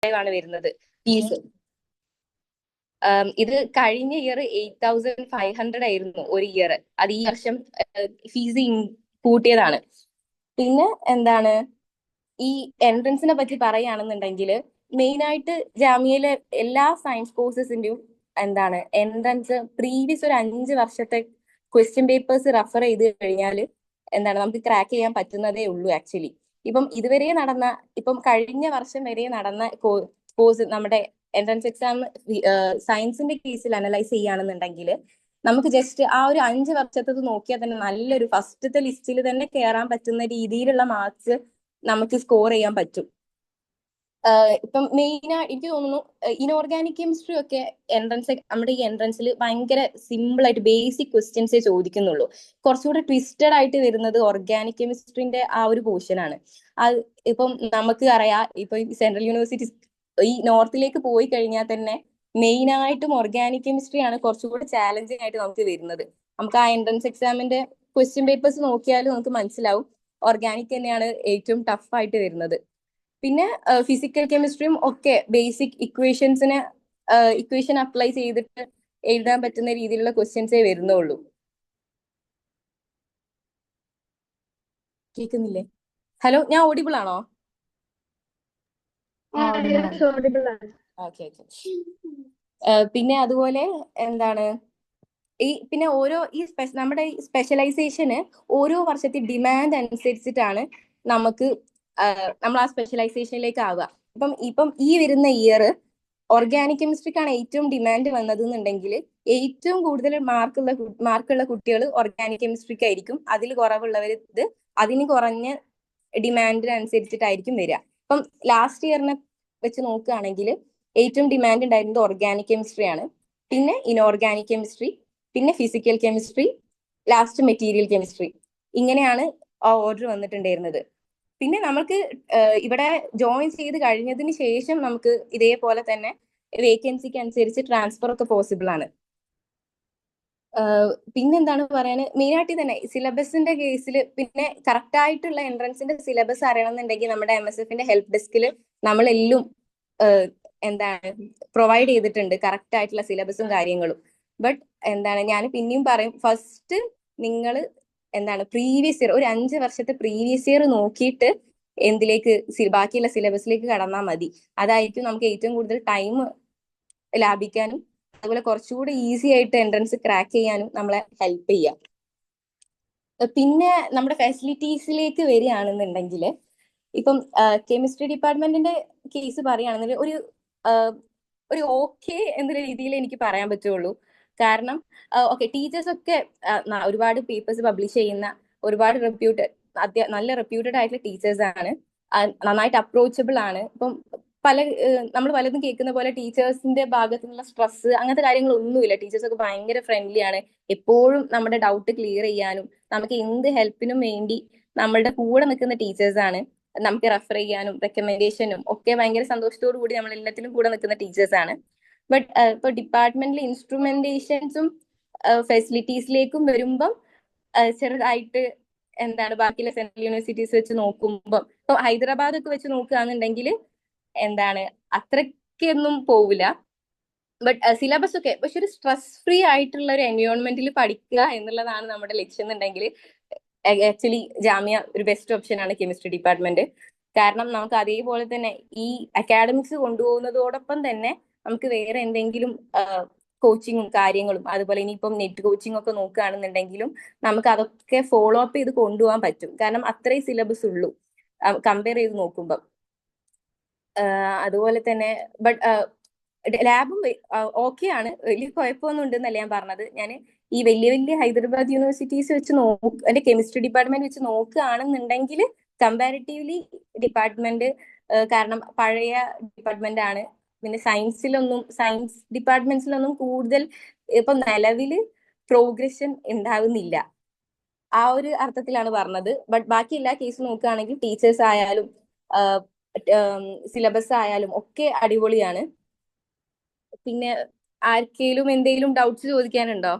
ആണ് വരുന്നത് ഫീസ്. ഇത് കഴിഞ്ഞ ഇയർ 8,500 ആയിരുന്നു ഒരു ഇയർ. അത് ഈ വർഷം ഫീസ് കൂട്ടിയതാണ്. പിന്നെ എന്താണ് ഈ എൻട്രൻസിനെ പറ്റി പറയുകയാണെന്നുണ്ടെങ്കിൽ മെയിൻ ആയിട്ട് ജാമ്യയിലെ എല്ലാ സയൻസ് കോഴ്സസിന്റെയും എന്താണ് എൻട്രൻസ് പ്രീവിയസ് ഒരു 5 വർഷത്തെ ക്വസ്റ്റ്യൻ പേപ്പേഴ്സ് റെഫർ ചെയ്ത് കഴിഞ്ഞാൽ എന്താണ് നമുക്ക് ക്രാക്ക് ചെയ്യാൻ പറ്റുന്നതേ ഉള്ളൂ ആക്ച്വലി. ഇപ്പം കഴിഞ്ഞ വർഷം വരെ നടന്ന കോഴ്സ് നമ്മുടെ എൻട്രൻസ് എക്സാം സയൻസിന്റെ കേസിൽ അനലൈസ് ചെയ്യുകയാണെന്നുണ്ടെങ്കിൽ നമുക്ക് ജസ്റ്റ് ആ ഒരു 5 വർഷത്തത് നോക്കിയാൽ തന്നെ നല്ലൊരു ഫസ്റ്റത്തെ ലിസ്റ്റിൽ തന്നെ കയറാൻ പറ്റുന്ന രീതിയിലുള്ള മാർക്സ് നമുക്ക് സ്കോർ ചെയ്യാൻ പറ്റും. ഇപ്പം മെയിൻ എനിക്ക് തോന്നുന്നു ഇനോർഗാനിക് കെമിസ്ട്രി ഒക്കെ നമ്മുടെ ഈ എൻട്രൻസിൽ ഭയങ്കര സിമ്പിൾ ആയിട്ട് ബേസിക് ക്വസ്റ്റ്യൻസേ ചോദിക്കുന്നുള്ളൂ. കുറച്ചുകൂടെ ട്വിസ്റ്റഡ് ആയിട്ട് വരുന്നത് ഓർഗാനിക് കെമിസ്ട്രിന്റെ ആ ഒരു പോർഷൻ ആണ്. ഇപ്പം നമുക്ക് അറിയാം, ഇപ്പൊ സെൻട്രൽ യൂണിവേഴ്സിറ്റി ഈ നോർത്തിലേക്ക് പോയി കഴിഞ്ഞാൽ തന്നെ മെയിൻ ആയിട്ടും ഓർഗാനിക് കെമിസ്ട്രി ആണ് കുറച്ചുകൂടി ചാലഞ്ചിങ് ആയിട്ട് നമുക്ക് വരുന്നത്. നമുക്ക് ആ എൻട്രൻസ് എക്സാമിന്റെ ക്വസ്റ്റ്യൻ പേപ്പേഴ്സ് നോക്കിയാലും നമുക്ക് മനസ്സിലാവും ഓർഗാനിക് തന്നെയാണ് ഏറ്റവും ടഫ് ആയിട്ട് വരുന്നത്. പിന്നെ ഫിസിക്കൽ കെമിസ്ട്രിയും ഒക്കെ ബേസിക് ഇക്വേഷൻ അപ്ലൈ ചെയ്തിട്ട് എഴുതാൻ പറ്റുന്ന രീതിയിലുള്ള ക്വസ്റ്റ്യൻസേ വരുന്നുള്ളൂ. കേൾക്കുന്നില്ലേ? ഹലോ, ഞാൻ ഓഡിബിൾ ആണോ? ഓക്കെ. പിന്നെ അതുപോലെ എന്താണ് പിന്നെ നമ്മുടെ സ്പെഷ്യലൈസേഷന് ഓരോ വർഷത്തെ ഡിമാൻഡ് അനുസരിച്ചിട്ടാണ് നമ്മൾ ആ സ്പെഷ്യലൈസേഷനിലേക്ക് ആവുക. ഇപ്പം ഈ വരുന്ന ഇയർ ഓർഗാനിക് കെമിസ്ട്രിക്കാണ് ഏറ്റവും ഡിമാൻഡ് വന്നതെന്നുണ്ടെങ്കിൽ ഏറ്റവും കൂടുതൽ മാർക്കുള്ള കുട്ടികൾ ഓർഗാനിക് കെമിസ്ട്രിക്ക് ആയിരിക്കും. അതിൽ കുറവുള്ളവർ അതിന് കുറഞ്ഞ ഡിമാൻഡിനനുസരിച്ചിട്ടായിരിക്കും വരിക. ഇപ്പം ലാസ്റ്റ് ഇയറിനെ വെച്ച് നോക്കുകയാണെങ്കിൽ ഏറ്റവും ഡിമാൻഡ് ഉണ്ടായിരുന്നത് ഓർഗാനിക് കെമിസ്ട്രി ആണ്, പിന്നെ ഇനോർഗാനിക് കെമിസ്ട്രി, പിന്നെ physical chemistry, last material chemistry. ഇങ്ങനെയാണ് ഓർഡർ വന്നിട്ടുണ്ടായിരുന്നത്. പിന്നെ നമുക്ക് ഇവിടെ ജോയിൻ ചെയ്ത് കഴിഞ്ഞതിന് ശേഷം നമുക്ക് ഇതേപോലെ തന്നെ വേക്കൻസിക്ക് അനുസരിച്ച് ട്രാൻസ്ഫർ ഒക്കെ പോസിബിൾ ആണ്. പിന്നെന്താണ് പറയാന്, മെയിനായിട്ട് തന്നെ സിലബസിന്റെ കേസിൽ പിന്നെ കറക്റ്റ് ആയിട്ടുള്ള എൻട്രൻസിന്റെ സിലബസ് അറിയണമെന്നുണ്ടെങ്കിൽ നമ്മുടെ MSFന്റെ ഹെൽപ്പ് ഡെസ്കിൽ നമ്മളെല്ലാം എന്താണ് പ്രൊവൈഡ് ചെയ്തിട്ടുണ്ട് കറക്റ്റ് ആയിട്ടുള്ള സിലബസും കാര്യങ്ങളും. ബട്ട് ഞാൻ പിന്നെയും പറയും, ഫസ്റ്റ് നിങ്ങൾ പ്രീവിയസ് ഇയർ ഒരു 5 വർഷത്തെ പ്രീവിയസ് ഇയർ നോക്കിയിട്ട് ബാക്കിയുള്ള സിലബസിലേക്ക് കടന്നാൽ മതി. അതായിരിക്കും നമുക്ക് ഏറ്റവും കൂടുതൽ ടൈം ലാഭിക്കാനും അതുപോലെ കുറച്ചുകൂടി ഈസി ആയിട്ട് എൻട്രൻസ് ക്രാക്ക് ചെയ്യാനും നമ്മളെ ഹെൽപ്പ് ചെയ്യാം. പിന്നെ നമ്മുടെ ഫെസിലിറ്റീസിലേക്ക് വരികയാണെന്നുണ്ടെങ്കിൽ ഇപ്പം കെമിസ്ട്രി ഡിപ്പാർട്ട്മെന്റിന്റെ കേസ് പറയുകയാണെന്നുണ്ടെങ്കിൽ ഒരു ഓക്കെ എന്നൊരു രീതിയിൽ എനിക്ക് പറയാൻ പറ്റുള്ളൂ. കാരണം ടീച്ചേഴ്സ് ഒക്കെ ഒരുപാട് പേപ്പേഴ്സ് പബ്ലിഷ് ചെയ്യുന്ന ഒരുപാട് നല്ല റെപ്യൂട്ടഡ് ആയിട്ടുള്ള ടീച്ചേഴ്സ് ആണ്. നന്നായിട്ട് അപ്രോച്ചബിൾ ആണ്. ഇപ്പം നമ്മൾ പലതും കേൾക്കുന്ന പോലെ ടീച്ചേഴ്സിന്റെ ഭാഗത്തു നിന്നുള്ള സ്ട്രെസ് അങ്ങനത്തെ കാര്യങ്ങളൊന്നുമില്ല. ടീച്ചേഴ്സ് ഒക്കെ ഭയങ്കര ഫ്രണ്ട്ലി ആണ്. എപ്പോഴും നമ്മുടെ ഡൗട്ട് ക്ലിയർ ചെയ്യാനും നമുക്ക് എന്ത് ഹെൽപ്പിനും വേണ്ടി നമ്മളുടെ കൂടെ നിൽക്കുന്ന ടീച്ചേഴ്സ് ആണ്. നമുക്ക് റെഫർ ചെയ്യാനും റെക്കമെൻഡേഷനും ഒക്കെ ഭയങ്കര സന്തോഷത്തോടു കൂടി നമ്മൾ എല്ലാത്തിനും കൂടെ നിൽക്കുന്ന ടീച്ചേഴ്സ് ആണ്. ബട്ട് ഇപ്പൊ ഡിപ്പാർട്ട്മെന്റിലെ ഇൻസ്ട്രുമെന്റേഷൻസും ഫെസിലിറ്റീസിലേക്കും വരുമ്പം ചെറുതായിട്ട് ബാക്കിയുള്ള സെൻട്രൽ യൂണിവേഴ്സിറ്റീസ് വെച്ച് നോക്കുമ്പോൾ ഇപ്പൊ ഹൈദരാബാദ് ഒക്കെ വെച്ച് നോക്കുകയാണെന്നുണ്ടെങ്കിൽ അത്രയ്ക്കൊന്നും പോവില്ല. ബട്ട് സിലബസ് ഒക്കെ പക്ഷെ ഒരു സ്ട്രെസ് ഫ്രീ ആയിട്ടുള്ള ഒരു എൻവയോൺമെന്റിൽ പഠിക്കുക എന്നുള്ളതാണ് നമ്മുടെ ലക്ഷ്യം എന്നുണ്ടെങ്കിൽ ആക്ച്വലി ജാമ്യ ഒരു ബെസ്റ്റ് ഓപ്ഷൻ ആണ് കെമിസ്ട്രി ഡിപ്പാർട്ട്മെന്റ്. കാരണം നമുക്ക് അതേപോലെ തന്നെ ഈ അക്കാഡമിക്സ് കൊണ്ടുപോകുന്നതോടൊപ്പം തന്നെ നമുക്ക് വേറെ എന്തെങ്കിലും കോച്ചിങ്ങും കാര്യങ്ങളും അതുപോലെ ഇനിയിപ്പം നെറ്റ് കോച്ചിങ് ഒക്കെ നോക്കുകയാണെന്നുണ്ടെങ്കിലും നമുക്ക് അതൊക്കെ ഫോളോ അപ്പ് ചെയ്ത് കൊണ്ടുപോകാൻ പറ്റും. കാരണം അത്രയും സിലബസ് ഉള്ളൂ കമ്പയർ ചെയ്ത് നോക്കുമ്പോൾ. അതുപോലെ തന്നെ ബട്ട് ലാബും ഓക്കെ ആണ്, വലിയ കുഴപ്പമൊന്നും ഉണ്ടെന്നല്ല ഞാൻ പറഞ്ഞത്. ഞാൻ ഈ വലിയ ഹൈദരാബാദ് യൂണിവേഴ്സിറ്റീസ് വെച്ച് എന്റെ കെമിസ്ട്രി ഡിപ്പാർട്ട്മെന്റ് വെച്ച് നോക്കുകയാണെന്നുണ്ടെങ്കിൽ കമ്പാരിറ്റീവ്ലി ഡിപ്പാർട്ട്മെന്റ് കാരണം പഴയ ഡിപ്പാർട്ട്മെന്റ് ആണ്. പിന്നെ സയൻസ് ഡിപ്പാർട്ട്മെന്റ്സിലൊന്നും കൂടുതൽ ഇപ്പൊ നിലവിൽ പ്രോഗ്രഷൻ ഉണ്ടാകുന്നില്ല. ആ ഒരു അർത്ഥത്തിലാണ് പറഞ്ഞത്. ബട്ട് ബാക്കി എല്ലാ കേസും നോക്കുകയാണെങ്കിൽ ടീച്ചേഴ്സ് ആയാലും സിലബസ് ആയാലും ഒക്കെ അടിപൊളിയാണ്. പിന്നെ ആർക്കെങ്കിലും എന്തെങ്കിലും ഡൗട്ട്സ് ചോദിക്കാനുണ്ടോ?